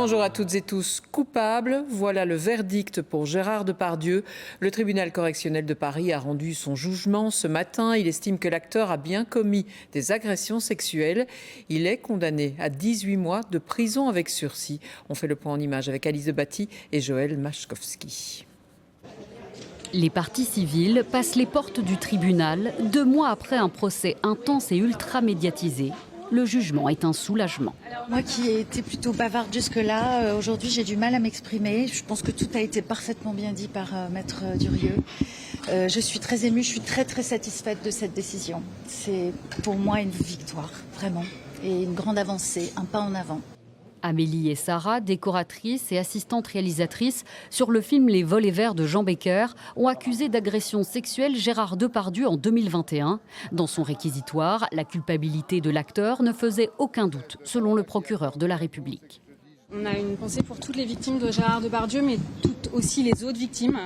Bonjour à toutes et tous. Coupable, voilà le verdict pour Gérard Depardieu. Le tribunal correctionnel de Paris a rendu son jugement ce matin. Il estime que l'acteur a bien commis des agressions sexuelles. Il est condamné à 18 mois de prison avec sursis. On fait le point en images avec Alice Debatty et Joël Machkowski. Les parties civiles passent les portes du tribunal 2 mois après un procès intense et ultra médiatisé. Le jugement est un soulagement. Moi qui ai été plutôt bavarde jusque-là, aujourd'hui j'ai du mal à m'exprimer. Je pense que tout a été parfaitement bien dit par Maître Durieux. Je suis très émue, je suis très satisfaite de cette décision. C'est pour moi une victoire, vraiment, et une grande avancée, un pas en avant. Amélie et Sarah, décoratrices et assistantes réalisatrices sur le film Les Volets Verts de Jean Becker, ont accusé d'agression sexuelle Gérard Depardieu en 2021. Dans son réquisitoire, la culpabilité de l'acteur ne faisait aucun doute, selon le procureur de la République. On a une pensée pour toutes les victimes de Gérard Depardieu, mais toutes aussi les autres victimes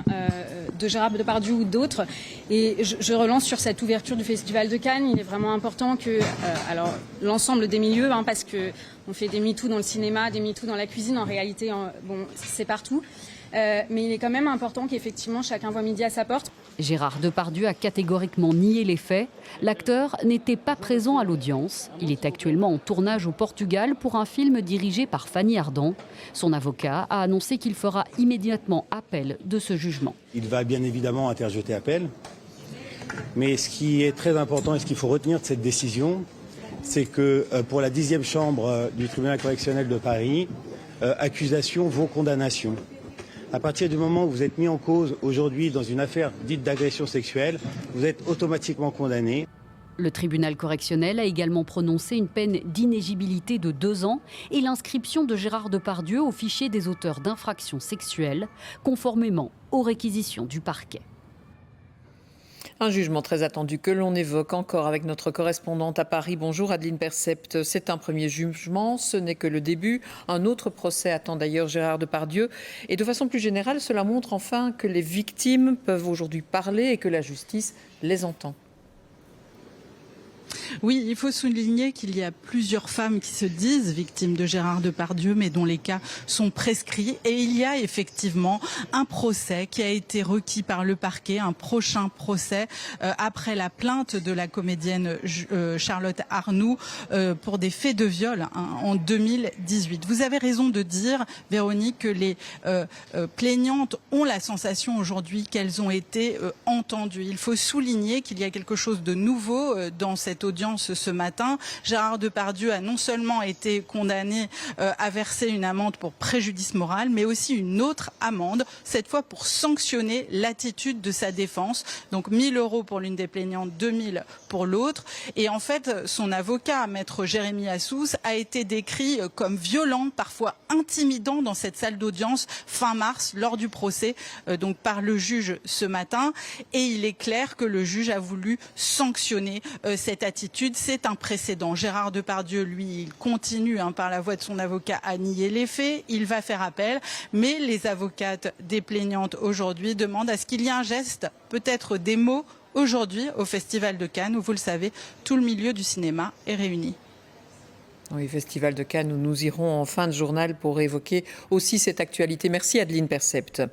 de Gérard Depardieu ou d'autres. Et je relance sur cette ouverture du Festival de Cannes. Il est vraiment important que l'ensemble des milieux, parce que on fait des MeToo dans le cinéma, des MeToo dans la cuisine. En réalité, c'est partout. Mais il est quand même important qu'effectivement chacun voit midi à sa porte. Gérard Depardieu a catégoriquement nié les faits. L'acteur n'était pas présent à l'audience. Il est actuellement en tournage au Portugal pour un film dirigé par Fanny Ardant. Son avocat a annoncé qu'il fera immédiatement appel de ce jugement. Il va bien évidemment interjeter appel. Mais ce qui est très important et ce qu'il faut retenir de cette décision, c'est que pour la 10e chambre du tribunal correctionnel de Paris, accusation vaut condamnation. À partir du moment où vous êtes mis en cause aujourd'hui dans une affaire dite d'agression sexuelle, vous êtes automatiquement condamné. Le tribunal correctionnel a également prononcé une peine d'inéligibilité de 2 ans et l'inscription de Gérard Depardieu au fichier des auteurs d'infractions sexuelles, conformément aux réquisitions du parquet. Un jugement très attendu que l'on évoque encore avec notre correspondante à Paris. Bonjour Adeline Percept. C'est un premier jugement, ce n'est que le début. Un autre procès attend d'ailleurs Gérard Depardieu. Et de façon plus générale, cela montre enfin que les victimes peuvent aujourd'hui parler et que la justice les entend. Oui, il faut souligner qu'il y a plusieurs femmes qui se disent victimes de Gérard Depardieu, mais dont les cas sont prescrits. Et il y a effectivement un procès qui a été requis par le parquet, un prochain procès après la plainte de la comédienne Charlotte Arnoux pour des faits de viol en 2018. Vous avez raison de dire, Véronique, que les plaignantes ont la sensation aujourd'hui qu'elles ont été entendues. Il faut souligner qu'il y a quelque chose de nouveau dans cette audience ce matin. Gérard Depardieu a non seulement été condamné à verser une amende pour préjudice moral, mais aussi une autre amende, cette fois pour sanctionner l'attitude de sa défense. Donc 1 000 € pour l'une des plaignantes, 2 000 pour l'autre. Et en fait, son avocat, maître Jérémy Assous, a été décrit comme violent, parfois intimidant dans cette salle d'audience fin mars, lors du procès, donc par le juge ce matin. Et il est clair que le juge a voulu sanctionner cette attitude. C'est un précédent. Gérard Depardieu, lui, il continue par la voix de son avocat à nier les faits. Il va faire appel, mais les avocates des plaignantes aujourd'hui demandent à ce qu'il y ait un geste, peut-être des mots, aujourd'hui au Festival de Cannes, où vous le savez, tout le milieu du cinéma est réuni. Oui, Festival de Cannes où nous irons en fin de journal pour évoquer aussi cette actualité. Merci Adeline Percept.